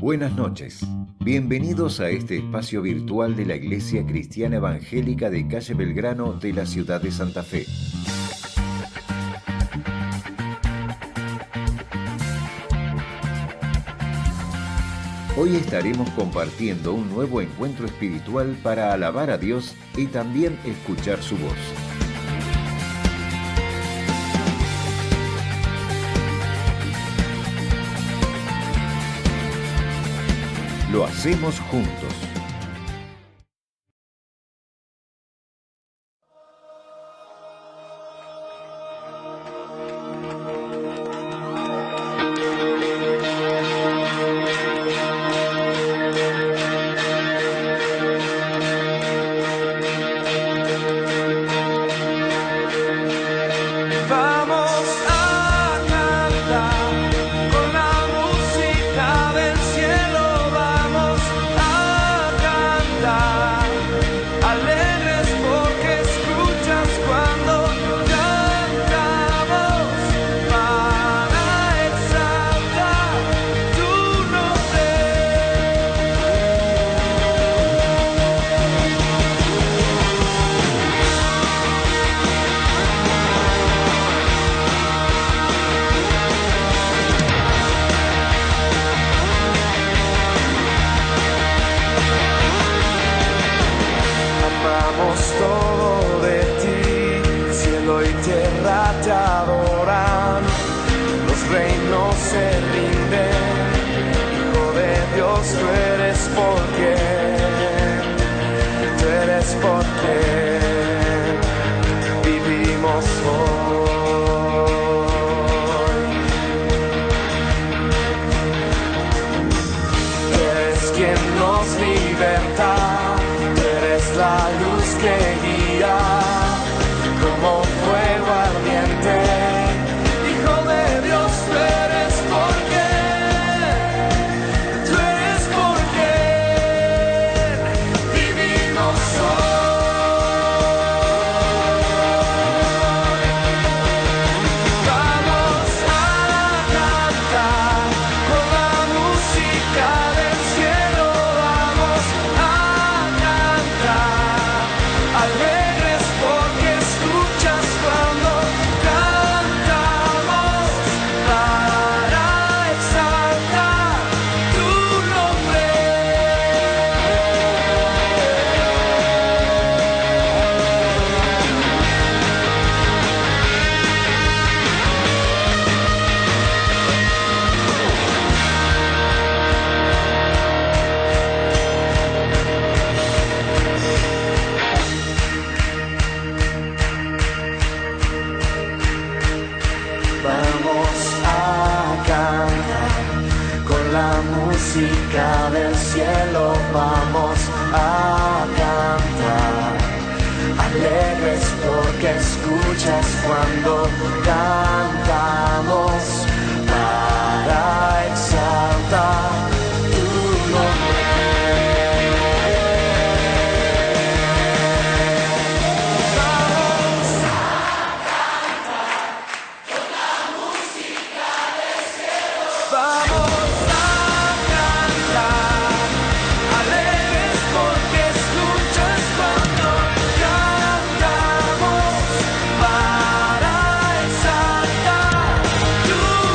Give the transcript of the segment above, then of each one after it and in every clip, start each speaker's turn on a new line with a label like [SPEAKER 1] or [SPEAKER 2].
[SPEAKER 1] Buenas noches. Bienvenidos a este espacio virtual de la Iglesia Cristiana Evangélica de Calle Belgrano de la ciudad de Santa Fe. Hoy estaremos compartiendo un nuevo encuentro espiritual para alabar a Dios y también escuchar su voz. Lo hacemos juntos.
[SPEAKER 2] Todo de ti, cielo y tierra te adoran, los reinos se rinden, Hijo de Dios, tú eres porque vivimos hoy. Eres quien nos liberta, la luz que guía como fuego ardiente, Hijo de Dios, tú eres porque vivimos hoy. Vamos a cantar con la música del cielo, vamos a cantar alegres porque escuchas cuando cantamos para exaltar tu nombre. Vamos a cantar con la música del cielo, vamos a cantar alegres porque escuchas cuando cantamos para exaltar tu nombre. Tú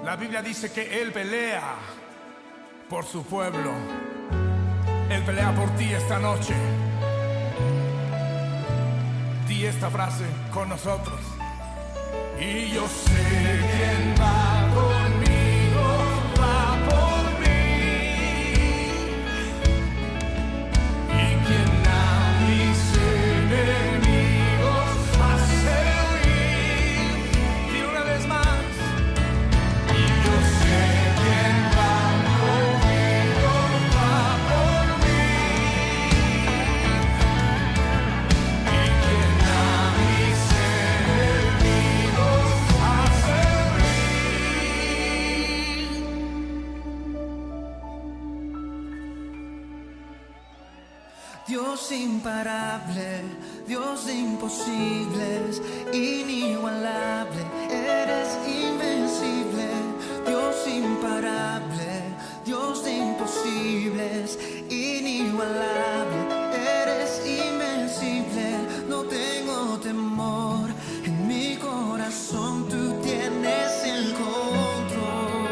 [SPEAKER 3] La Biblia dice que Él pelea por su pueblo. Él pelea por ti esta noche. Di esta frase con nosotros. Y yo sé quién va conmigo, va por mí. Y quien a mis enemigos hace huir. Y una vez más. Y yo sé quién va conmigo, va por mí. Y quien a mis enemigos hace
[SPEAKER 4] reír. Dios imparable, Dios de imposibles, inigualable, eres invencible. Dios imparable, Dios de imposibles, inigualable, eres invencible. No tengo temor, en mi corazón tú tienes el control.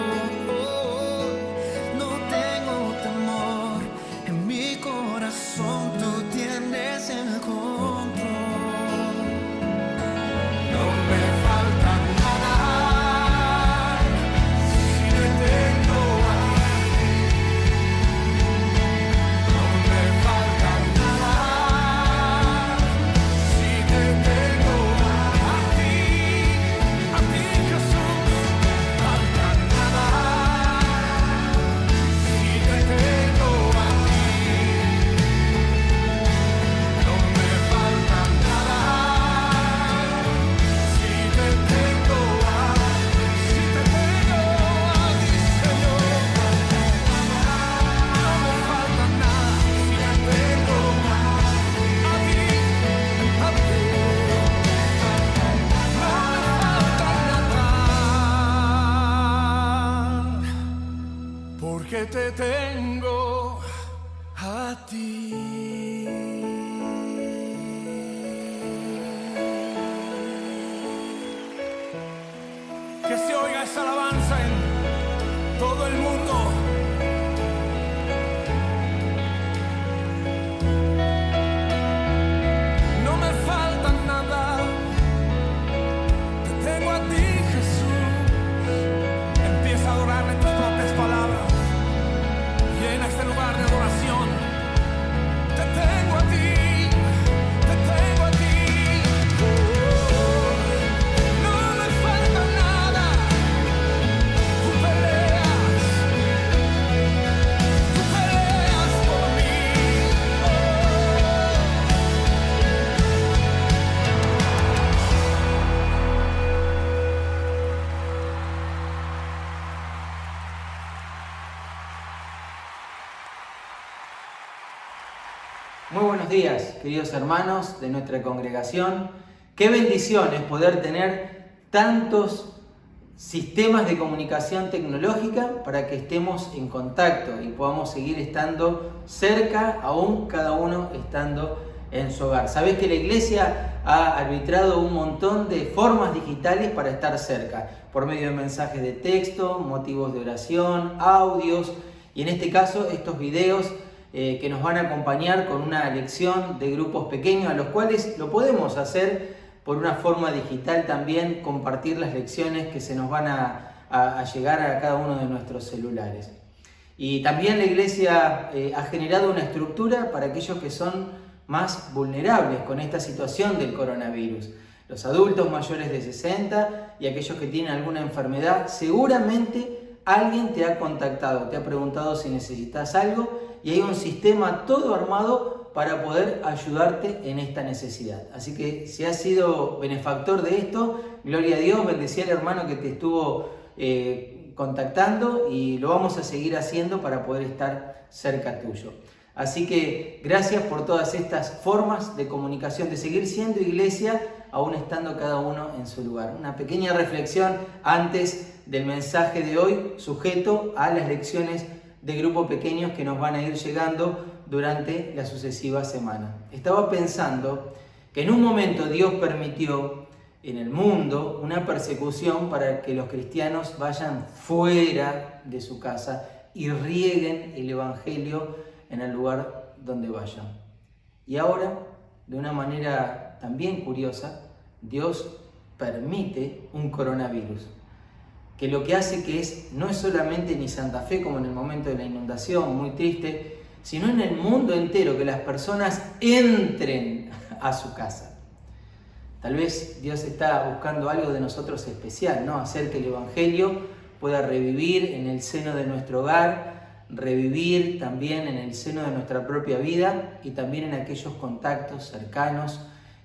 [SPEAKER 4] No tengo temor, en mi corazón tú tienes el control.
[SPEAKER 3] No me falta nada si te tengo a ti. No me falta nada si te tengo a ti Jesús. Falta nada si te tengo a ti. No me falta nada. Si te tengo a ti, Señor, no me falta nada. Si te tengo a ti, no me falta nada, porque te tengo a ti. Que se oiga esa alabanza en todo el mundo. No me falta nada. Te tengo a ti, Jesús. Empieza a adorar en tus propias palabras. Llena este lugar de adoración. Te tengo a ti. Te tengo a ti. No me falta nada. Tú peleas por mí.
[SPEAKER 5] Muy buenos días, queridos hermanos de nuestra congregación. Qué bendición es poder tener tantos sistemas de comunicación tecnológica para que estemos en contacto y podamos seguir estando cerca, aún cada uno estando en su hogar. Sabés que la iglesia ha arbitrado un montón de formas digitales para estar cerca, por medio de mensajes de texto, motivos de oración, audios y en este caso estos videos que nos van a acompañar con una lección de grupos pequeños, a los cuales lo podemos hacer por una forma digital también, compartir las lecciones que se nos van a llegar a cada uno de nuestros celulares. Y también la iglesia ha generado una estructura para aquellos que son más vulnerables con esta situación del coronavirus. Los adultos mayores de 60 y aquellos que tienen alguna enfermedad, seguramente alguien te ha contactado, te ha preguntado si necesitas algo y hay un sistema todo armado para poder ayudarte en esta necesidad. Así que si has sido benefactor de esto, gloria a Dios, bendecía al hermano que te estuvo contactando y lo vamos a seguir haciendo para poder estar cerca tuyo. Así que gracias por todas estas formas de comunicación, de seguir siendo iglesia, aún estando cada uno en su lugar. Una pequeña reflexión antes del mensaje de hoy, sujeto a las lecciones de grupos pequeños que nos van a ir llegando durante la sucesiva semana. Estaba pensando que en un momento Dios permitió en el mundo una persecución para que los cristianos vayan fuera de su casa y rieguen el Evangelio en el lugar donde vayan. Y ahora, de una manera también curiosa, Dios permite un coronavirus, que lo que hace no es solamente ni Santa Fe como en el momento de la inundación, muy triste, sino en el mundo entero, que las personas entren a su casa. Tal vez Dios está buscando algo de nosotros especial, ¿no? Hacer que el Evangelio pueda revivir en el seno de nuestro hogar, revivir también en el seno de nuestra propia vida y también en aquellos contactos cercanos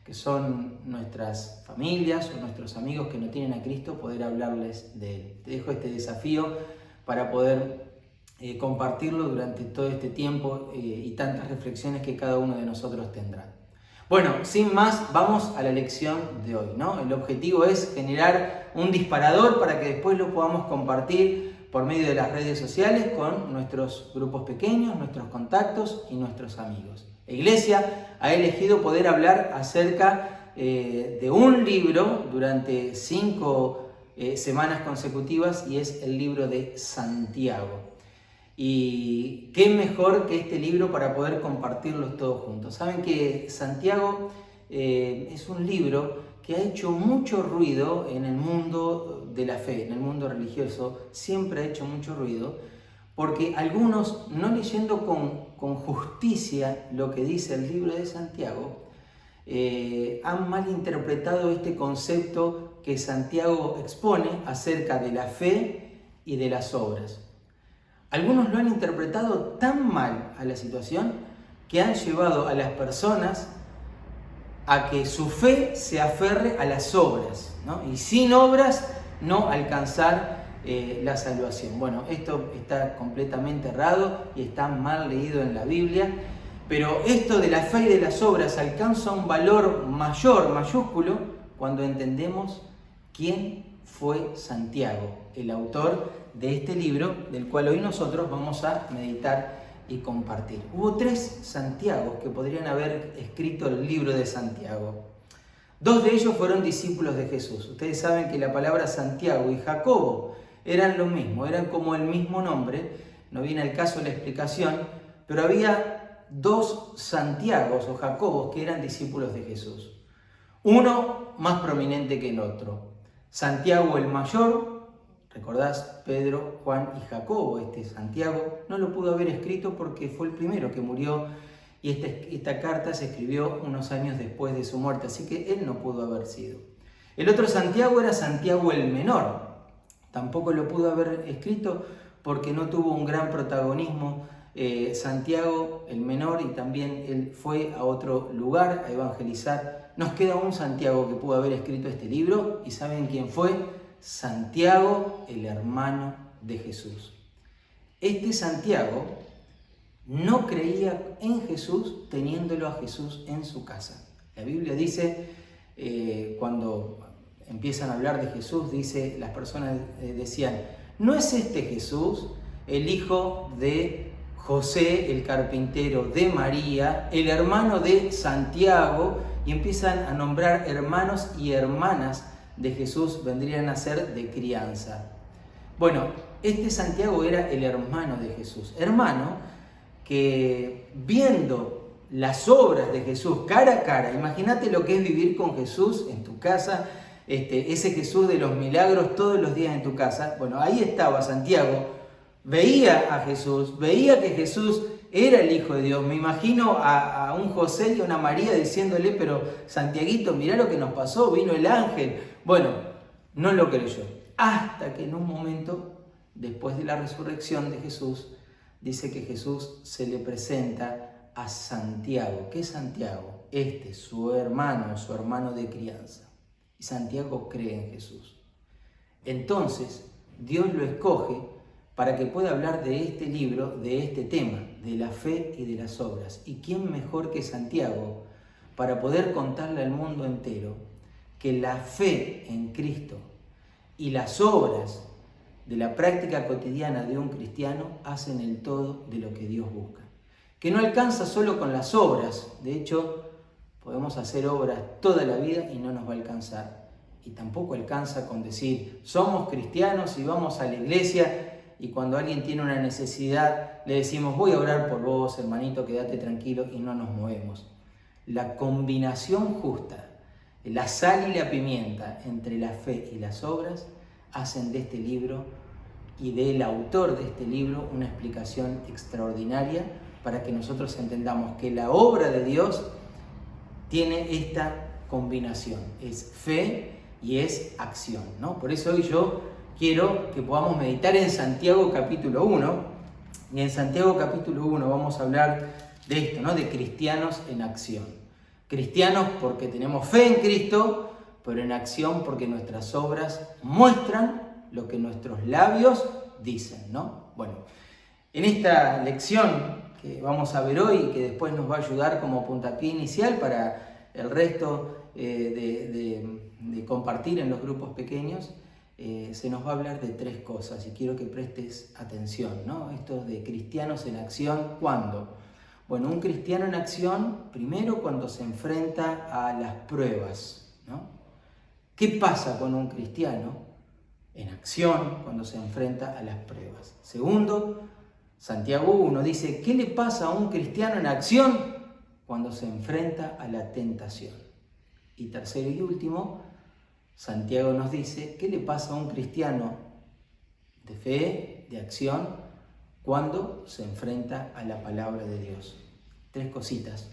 [SPEAKER 5] que son nuestras familias o nuestros amigos que no tienen a Cristo, poder hablarles de Él. Te dejo este desafío para poder compartirlo durante todo este tiempo y tantas reflexiones que cada uno de nosotros tendrá. Bueno, sin más, vamos a la lección de hoy, ¿no? El objetivo es generar un disparador para que después lo podamos compartir por medio de las redes sociales con nuestros grupos pequeños, nuestros contactos y nuestros amigos. La Iglesia ha elegido poder hablar acerca de un libro durante 5 semanas consecutivas y es el libro de Santiago. Y qué mejor que este libro para poder compartirlos todos juntos. Saben que Santiago es un libro que ha hecho mucho ruido en el mundo de la fe, en el mundo religioso, siempre ha hecho mucho ruido, porque algunos, no leyendo con justicia lo que dice el libro de Santiago, han malinterpretado este concepto que Santiago expone acerca de la fe y de las obras. Algunos lo han interpretado tan mal a la situación que han llevado a las personas a que su fe se aferre a las obras, ¿no? Y sin obras no alcanzar la salvación. Bueno, esto está completamente errado y está mal leído en la Biblia, pero esto de la fe y de las obras alcanza un valor mayor, mayúsculo, cuando entendemos quién fue Santiago, el autor de este libro, del cual hoy nosotros vamos a meditar y compartir. Hubo 3 Santiagos que podrían haber escrito el libro de Santiago. 2 de ellos fueron discípulos de Jesús. Ustedes saben que la palabra Santiago y Jacobo eran lo mismo, eran como el mismo nombre, no viene al caso la explicación, pero había 2 Santiagos o Jacobos que eran discípulos de Jesús. Uno más prominente que el otro. Santiago el mayor, recordás, Pedro, Juan y Jacobo. Santiago no lo pudo haber escrito porque fue el primero que murió y esta carta se escribió unos años después de su muerte, así que él no pudo haber sido. El otro Santiago era Santiago el menor, tampoco lo pudo haber escrito porque no tuvo un gran protagonismo Santiago el menor, y también él fue a otro lugar a evangelizar. Nos queda un Santiago que pudo haber escrito este libro, y ¿saben quién fue? Santiago, el hermano de Jesús. Este Santiago no creía en Jesús teniéndolo a Jesús en su casa. La Biblia dice, cuando empiezan a hablar de Jesús, dice, las personas decían, ¿no es este Jesús el hijo de José, el carpintero, de María, el hermano de Santiago? Y empiezan a nombrar hermanos y hermanas de Jesús, vendrían a ser de crianza. Bueno, este Santiago era el hermano de Jesús, hermano que viendo las obras de Jesús cara a cara, imagínate lo que es vivir con Jesús en tu casa, ese Jesús de los milagros todos los días en tu casa. Bueno, ahí estaba Santiago, veía a Jesús, veía que Jesús era el Hijo de Dios. Me imagino a un José y a una María diciéndole, pero Santiaguito, mirá lo que nos pasó, vino el ángel. Bueno, no lo creyó, hasta que en un momento, después de la resurrección de Jesús, dice que Jesús se le presenta a Santiago. ¿Qué es Santiago? Su hermano de crianza. Y Santiago cree en Jesús. Entonces, Dios lo escoge para que pueda hablar de este libro, de este tema, de la fe y de las obras. ¿Y quién mejor que Santiago para poder contarle al mundo entero que la fe en Cristo y las obras de la práctica cotidiana de un cristiano hacen el todo de lo que Dios busca? Que no alcanza solo con las obras, de hecho, podemos hacer obras toda la vida y no nos va a alcanzar. Y tampoco alcanza con decir, somos cristianos y vamos a la iglesia, y cuando alguien tiene una necesidad le decimos, voy a orar por vos, hermanito, quédate tranquilo, y no nos movemos. La combinación justa, la sal y la pimienta entre la fe y las obras, hacen de este libro y del autor de este libro una explicación extraordinaria para que nosotros entendamos que la obra de Dios tiene esta combinación, es fe y es acción, ¿no? Por eso hoy yo quiero que podamos meditar en Santiago capítulo 1, y en Santiago capítulo 1 vamos a hablar de esto, ¿no? De cristianos en acción. Cristianos porque tenemos fe en Cristo, pero en acción porque nuestras obras muestran lo que nuestros labios dicen, ¿no? Bueno, en esta lección que vamos a ver hoy y que después nos va a ayudar como puntapié inicial para el resto de compartir en los grupos pequeños, se nos va a hablar de 3 cosas y quiero que prestes atención, ¿no? Esto de cristianos en acción, ¿cuándo? Bueno, un cristiano en acción, primero cuando se enfrenta a las pruebas, ¿no? ¿Qué pasa con un cristiano en acción cuando se enfrenta a las pruebas? Segundo, Santiago 1 dice, ¿qué le pasa a un cristiano en acción cuando se enfrenta a la tentación? Y tercero y último, Santiago nos dice, ¿qué le pasa a un cristiano de fe, de acción, cuando se enfrenta a la palabra de Dios? 3 cositas.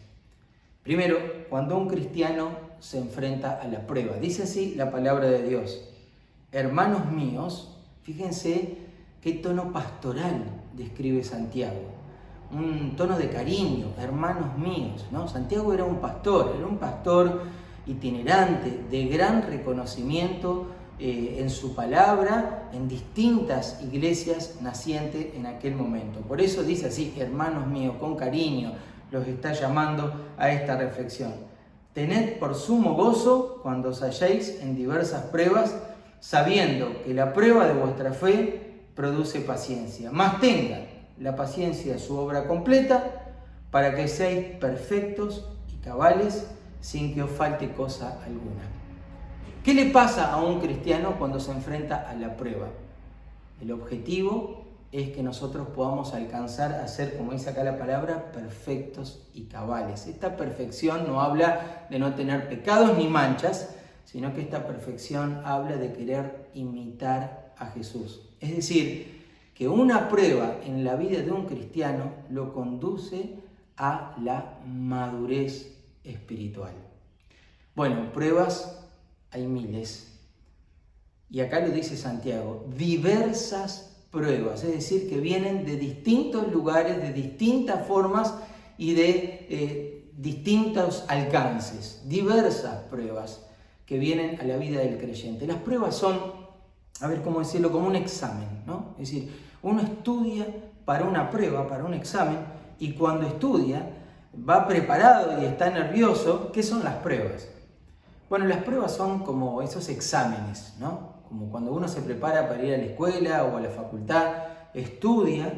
[SPEAKER 5] Primero, cuando un cristiano se enfrenta a la prueba. Dice así la palabra de Dios. Hermanos míos, fíjense qué tono pastoral describe Santiago. Un tono de cariño, hermanos míos, ¿no? Santiago era un pastor itinerante, de gran reconocimiento en su palabra, en distintas iglesias nacientes en aquel momento. Por eso dice así, hermanos míos, con cariño, los está llamando a esta reflexión. Tened por sumo gozo cuando os halléis en diversas pruebas, sabiendo que la prueba de vuestra fe produce paciencia. Mas tengan la paciencia su obra completa, para que seáis perfectos y cabales, sin que os falte cosa alguna. ¿Qué le pasa a un cristiano cuando se enfrenta a la prueba? El objetivo es que nosotros podamos alcanzar a ser, como dice acá la palabra, perfectos y cabales. Esta perfección no habla de no tener pecados ni manchas, sino que esta perfección habla de querer imitar a Jesús. Es decir, que una prueba en la vida de un cristiano lo conduce a la madurez espiritual. Bueno, pruebas hay miles. Y acá lo dice Santiago, diversas pruebas, es decir, que vienen de distintos lugares, de distintas formas y de distintos alcances. Diversas pruebas que vienen a la vida del creyente. Las pruebas son, a ver cómo decirlo, como un examen, ¿no? Es decir, uno estudia para una prueba, para un examen, y cuando estudia, va preparado y está nervioso. ¿Qué son las pruebas? Bueno, las pruebas son como esos exámenes, ¿no? Como cuando uno se prepara para ir a la escuela o a la facultad, estudia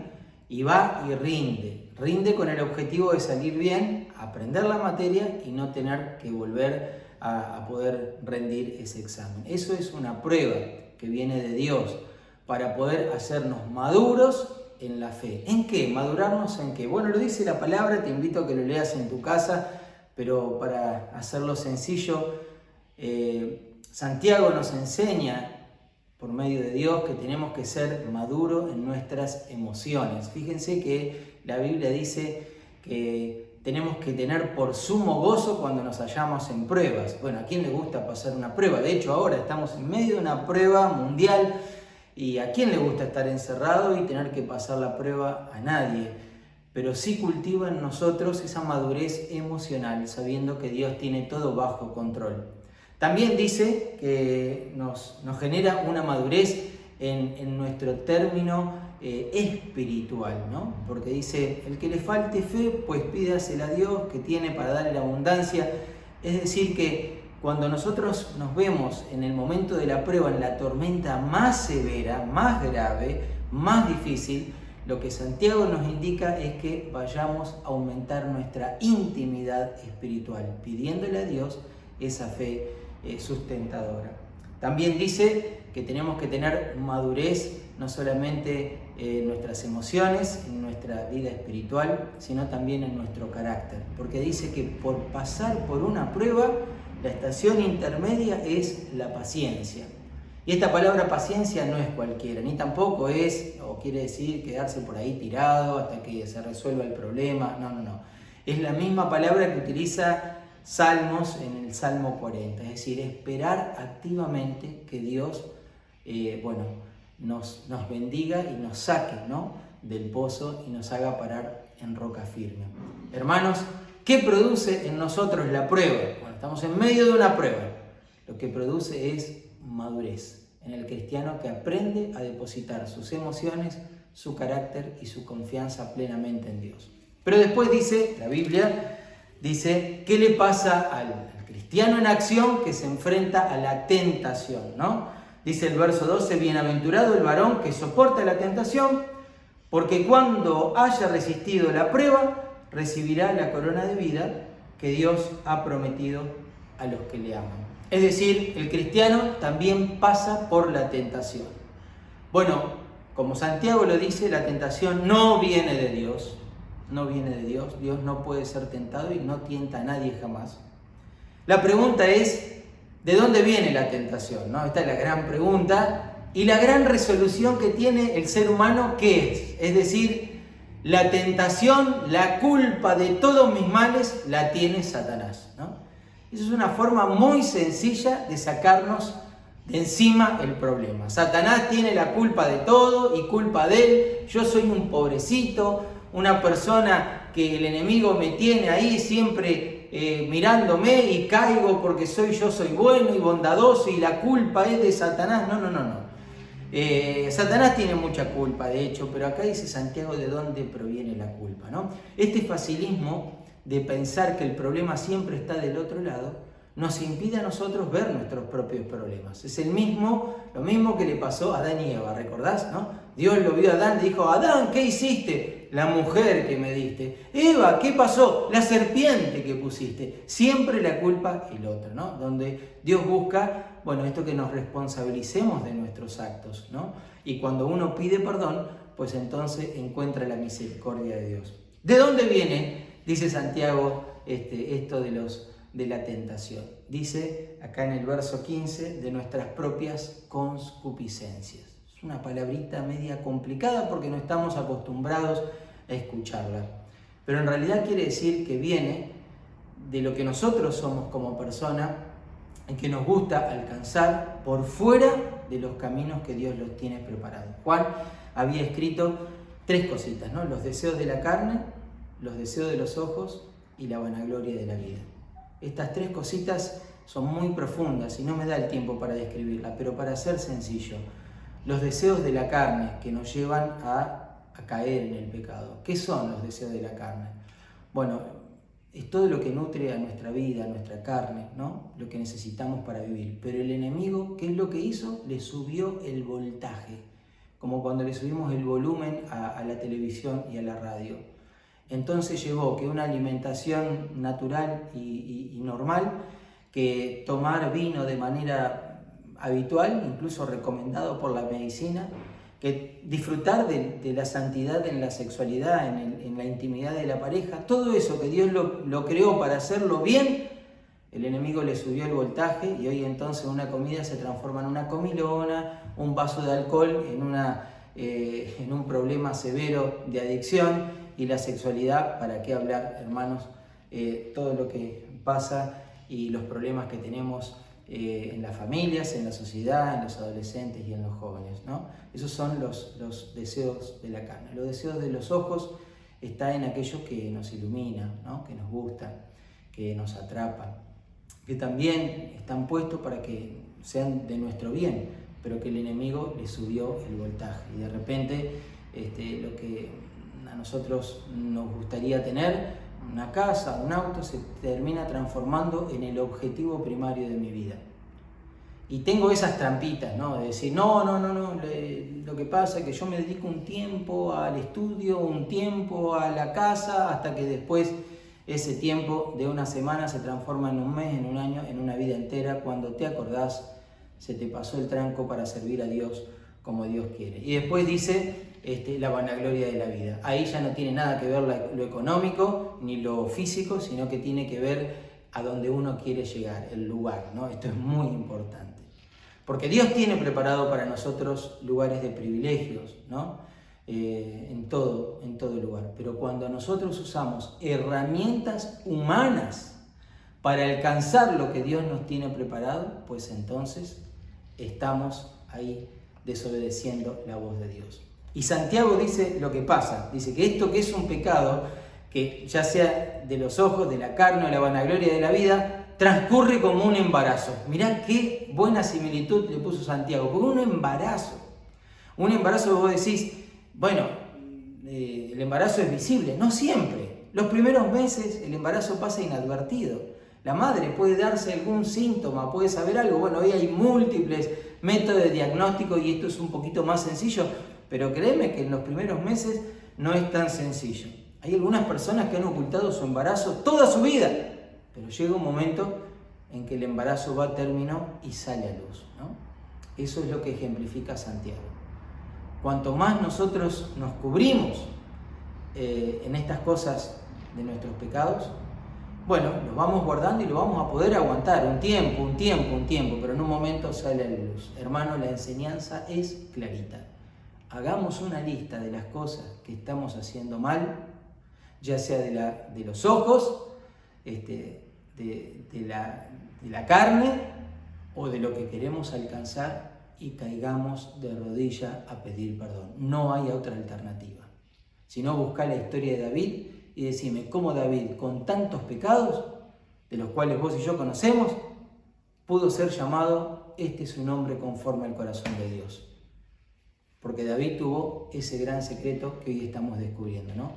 [SPEAKER 5] y va y rinde. Rinde con el objetivo de salir bien, aprender la materia y no tener que volver a poder rendir ese examen. Eso es una prueba que viene de Dios para poder hacernos maduros en la fe. ¿En qué? ¿Madurarnos en qué? Bueno, lo dice la palabra, te invito a que lo leas en tu casa, pero para hacerlo sencillo, Santiago nos enseña por medio de Dios que tenemos que ser maduros en nuestras emociones. Fíjense que la Biblia dice que tenemos que tener por sumo gozo cuando nos hallamos en pruebas. Bueno, ¿a quién le gusta pasar una prueba? De hecho, ahora estamos en medio de una prueba mundial. ¿Y a quién le gusta estar encerrado y tener que pasar la prueba? A nadie. Pero sí cultiva en nosotros esa madurez emocional, sabiendo que Dios tiene todo bajo control. También dice que nos genera una madurez en nuestro término espiritual, ¿no? Porque dice, el que le falte fe, pues pídasela a Dios, que tiene para darle la abundancia. Es decir que cuando nosotros nos vemos en el momento de la prueba, en la tormenta más severa, más grave, más difícil, lo que Santiago nos indica es que vayamos a aumentar nuestra intimidad espiritual, pidiéndole a Dios esa fe sustentadora. También dice que tenemos que tener madurez no solamente en nuestras emociones, en nuestra vida espiritual, sino también en nuestro carácter. Porque dice que por pasar por una prueba, la estación intermedia es la paciencia. Y esta palabra paciencia no es cualquiera, ni tampoco es, o quiere decir, quedarse por ahí tirado hasta que se resuelva el problema. No. Es la misma palabra que utiliza Salmos en el Salmo 40, es decir, esperar activamente que Dios nos bendiga y nos saque, ¿no?, del pozo y nos haga parar en roca firme. Hermanos, ¿qué produce en nosotros la prueba? Bueno, estamos en medio de una prueba. Lo que produce es madurez en el cristiano que aprende a depositar sus emociones, su carácter y su confianza plenamente en Dios. Pero después dice, la Biblia dice, ¿qué le pasa al cristiano en acción que se enfrenta a la tentación, ¿no? Dice el verso 12, bienaventurado el varón que soporta la tentación, porque cuando haya resistido la prueba, recibirá la corona de vida que Dios ha prometido a los que le aman. Es decir, el cristiano también pasa por la tentación. Bueno, como Santiago lo dice, la tentación no viene de Dios. No viene de Dios. Dios no puede ser tentado y no tienta a nadie jamás. La pregunta es, ¿de dónde viene la tentación? ¿No? Esta es la gran pregunta y la gran resolución que tiene el ser humano, ¿qué es? Es decir, la tentación, la culpa de todos mis males la tiene Satanás, ¿no? Esa es una forma muy sencilla de sacarnos de encima el problema. Satanás tiene la culpa de todo y culpa de él. Yo soy un pobrecito, una persona que el enemigo me tiene ahí siempre mirándome y caigo porque yo soy bueno y bondadoso y la culpa es de Satanás. No. Satanás tiene mucha culpa, de hecho, pero acá dice Santiago de dónde proviene la culpa, ¿no? Este facilismo de pensar que el problema siempre está del otro lado nos impide a nosotros ver nuestros propios problemas. Es lo mismo que le pasó a Adán y Eva, ¿recordás, no? Dios lo vio a Adán, le dijo, Adán, ¿qué hiciste? La mujer que me diste. Eva, ¿qué pasó? La serpiente que pusiste. Siempre la culpa el otro, ¿no? Donde Dios busca, esto que nos responsabilicemos de nuestros actos, ¿no? Y cuando uno pide perdón, pues entonces encuentra la misericordia de Dios. ¿De dónde viene, dice Santiago, esto de la tentación? Dice acá en el verso 15, de nuestras propias concupiscencias. Es una palabrita media complicada porque no estamos acostumbrados a escucharla. Pero en realidad quiere decir que viene de lo que nosotros somos como persona y que nos gusta alcanzar por fuera de los caminos que Dios los tiene preparados. Juan había escrito 3 cositas, ¿no? Los deseos de la carne, los deseos de los ojos y la vanagloria de la vida. Estas 3 cositas son muy profundas y no me da el tiempo para describirlas, pero para ser sencillo, los deseos de la carne que nos llevan a caer en el pecado. ¿Qué son los deseos de la carne? Es todo lo que nutre a nuestra vida, a nuestra carne, ¿no? Lo que necesitamos para vivir. Pero el enemigo, ¿qué es lo que hizo? Le subió el voltaje, como cuando le subimos el volumen a la televisión y a la radio. Entonces llevó que una alimentación natural y normal, que tomar vino de manera habitual, incluso recomendado por la medicina, que disfrutar de la santidad en la sexualidad, en la intimidad de la pareja, todo eso que Dios lo creó para hacerlo bien, el enemigo le subió el voltaje y hoy entonces una comida se transforma en una comilona, un vaso de alcohol en un problema severo de adicción, y la sexualidad, ¿para qué hablar, hermanos? Todo lo que pasa y los problemas que tenemos en las familias, en la sociedad, en los adolescentes y en los jóvenes, ¿no? Esos son los deseos de la carne. Los deseos de los ojos están en aquello que nos ilumina, ¿no? Que nos gusta, que nos atrapa, que también están puestos para que sean de nuestro bien, pero que el enemigo le subió el voltaje. Y de repente lo que a nosotros nos gustaría tener, una casa, un auto, se termina transformando en el objetivo primario de mi vida. Y tengo esas trampitas, ¿no? De decir, no, lo que pasa es que yo me dedico un tiempo al estudio, un tiempo a la casa, hasta que después ese tiempo de una semana se transforma en un mes, en un año, en una vida entera, cuando te acordás se te pasó el tranco para servir a Dios como Dios quiere. Y después dice la vanagloria de la vida. Ahí ya no tiene nada que ver lo económico ni lo físico, sino que tiene que ver a donde uno quiere llegar, el lugar, ¿no? Esto es muy importante. Porque Dios tiene preparado para nosotros lugares de privilegios, ¿no? En todo lugar. Pero cuando nosotros usamos herramientas humanas para alcanzar lo que Dios nos tiene preparado, pues entonces estamos ahí desobedeciendo la voz de Dios. Y Santiago dice lo que pasa, dice que esto que es un pecado, que ya sea de los ojos, de la carne o la vanagloria de la vida, transcurre como un embarazo. Mirá qué buena similitud le puso Santiago, porque un embarazo que vos decís, bueno, el embarazo es visible, no siempre. Los primeros meses el embarazo pasa inadvertido. La madre puede darse algún síntoma, puede saber algo. Bueno, hoy hay múltiples métodos de diagnóstico y esto es un poquito más sencillo, pero créeme que en los primeros meses no es tan sencillo. Hay algunas personas que han ocultado su embarazo toda su vida, pero llega un momento en que el embarazo va a término y sale a luz, ¿no? Eso es lo que ejemplifica Santiago. Cuanto más nosotros nos cubrimos en estas cosas de nuestros pecados, bueno, los vamos guardando y lo vamos a poder aguantar un tiempo, pero en un momento sale a la luz. Hermano, la enseñanza es clarita. Hagamos una lista de las cosas que estamos haciendo mal, ya sea de los ojos, de la carne o de lo que queremos alcanzar, y caigamos de rodilla a pedir perdón. No hay otra alternativa. Si no, buscá la historia de David y decime cómo David, con tantos pecados, de los cuales vos y yo conocemos, pudo ser llamado, este es un hombre conforme al corazón de Dios. Porque David tuvo ese gran secreto que hoy estamos descubriendo, ¿no?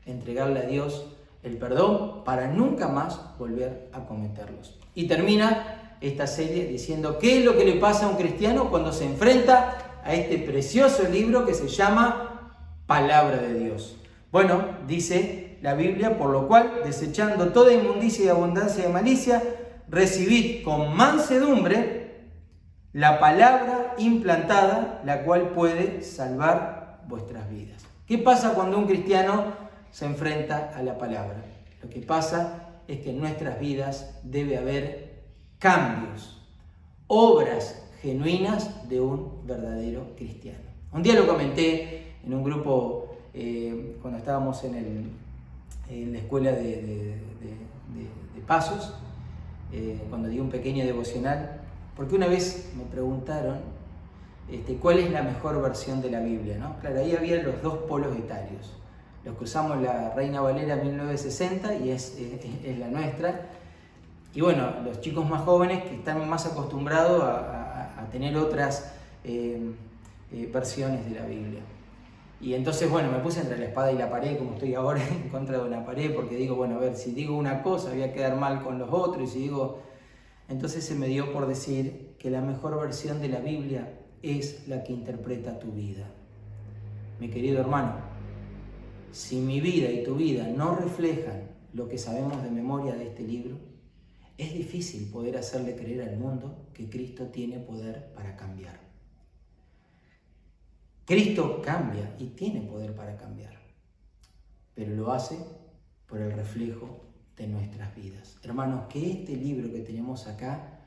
[SPEAKER 5] Entregarle a Dios el perdón para nunca más volver a cometerlos. Y termina esta serie diciendo qué es lo que le pasa a un cristiano cuando se enfrenta a este precioso libro que se llama Palabra de Dios. Bueno, dice la Biblia, por lo cual, desechando toda inmundicia y abundancia de malicia, recibid con mansedumbre la palabra implantada, la cual puede salvar vuestras vidas. ¿Qué pasa cuando un cristiano se enfrenta a la palabra? Lo que pasa es que en nuestras vidas debe haber cambios, obras genuinas de un verdadero cristiano. Un día lo comenté en un grupo cuando estábamos en la escuela de Pasos, cuando di un pequeño devocional, porque una vez me preguntaron cuál es la mejor versión de la Biblia, ¿no? Claro, ahí había los dos polos etarios, los que usamos la Reina Valera 1960 y es la nuestra. Y bueno, los chicos más jóvenes que están más acostumbrados a tener otras versiones de la Biblia. Y entonces, bueno, me puse entre la espada y la pared, como estoy ahora, en contra de una pared, porque digo, bueno, a ver, si digo una cosa voy a quedar mal con los otros, y si digo... Entonces se me dio por decir que la mejor versión de la Biblia es la que interpreta tu vida. Mi querido hermano, si mi vida y tu vida no reflejan lo que sabemos de memoria de este libro, es difícil poder hacerle creer al mundo que Cristo tiene poder para cambiar. Cristo cambia y tiene poder para cambiar, pero lo hace por el reflejo de nuestras vidas. Hermanos, que este libro que tenemos acá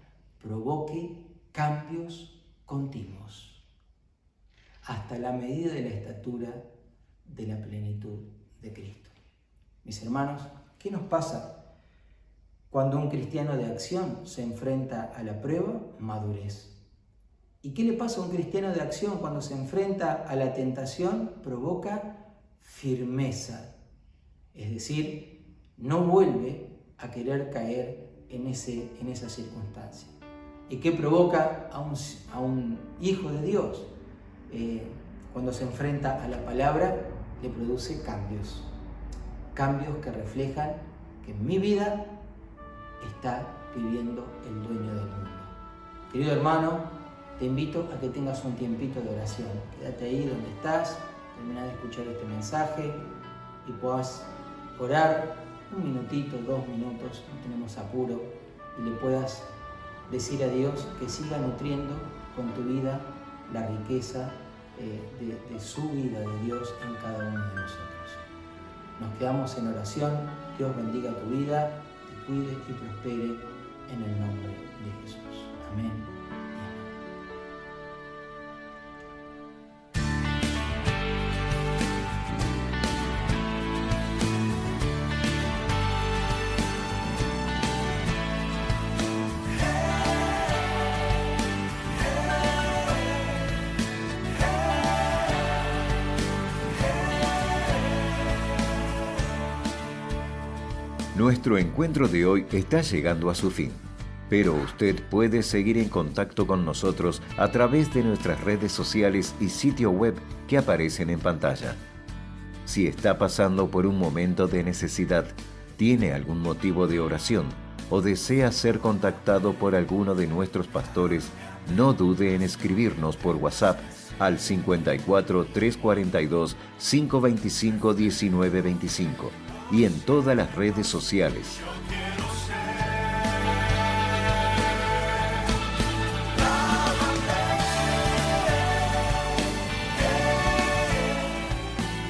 [SPEAKER 5] provoque cambios continuos hasta la medida de la estatura de la plenitud de Cristo. Mis hermanos, ¿qué nos pasa cuando un cristiano de acción se enfrenta a la prueba? Madurez. ¿Y qué le pasa a un cristiano de acción cuando se enfrenta a la tentación? Provoca firmeza. Es decir, no vuelve a querer caer en esa circunstancia. ¿Y qué provoca a un hijo de Dios? Cuando se enfrenta a la palabra, le produce cambios. Cambios que reflejan que en mi vida está viviendo el dueño del mundo. Querido hermano, te invito a que tengas un tiempito de oración. Quédate ahí donde estás, termina de escuchar este mensaje y puedas orar 1 minutito, 2 minutos, no tenemos apuro, y le puedas decir a Dios que siga nutriendo con tu vida la riqueza de su vida de Dios en cada uno de nosotros. Nos quedamos en oración. Dios bendiga tu vida, te cuide y prospere en el nombre de Jesús. Amén.
[SPEAKER 1] Nuestro encuentro de hoy está llegando a su fin, pero usted puede seguir en contacto con nosotros a través de nuestras redes sociales y sitio web que aparecen en pantalla. Si está pasando por un momento de necesidad, tiene algún motivo de oración o desea ser contactado por alguno de nuestros pastores, no dude en escribirnos por WhatsApp al 54 342 525 1925 y en todas las redes sociales.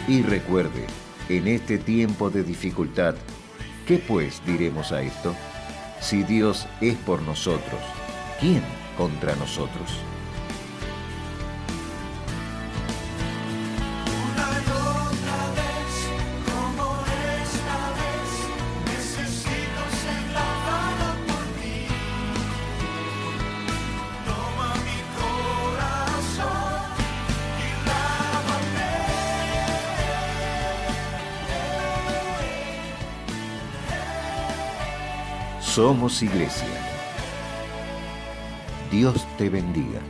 [SPEAKER 1] Y recuerde, en este tiempo de dificultad, ¿qué pues diremos a esto? Si Dios es por nosotros, ¿quién contra nosotros? Somos Iglesia. Dios te bendiga.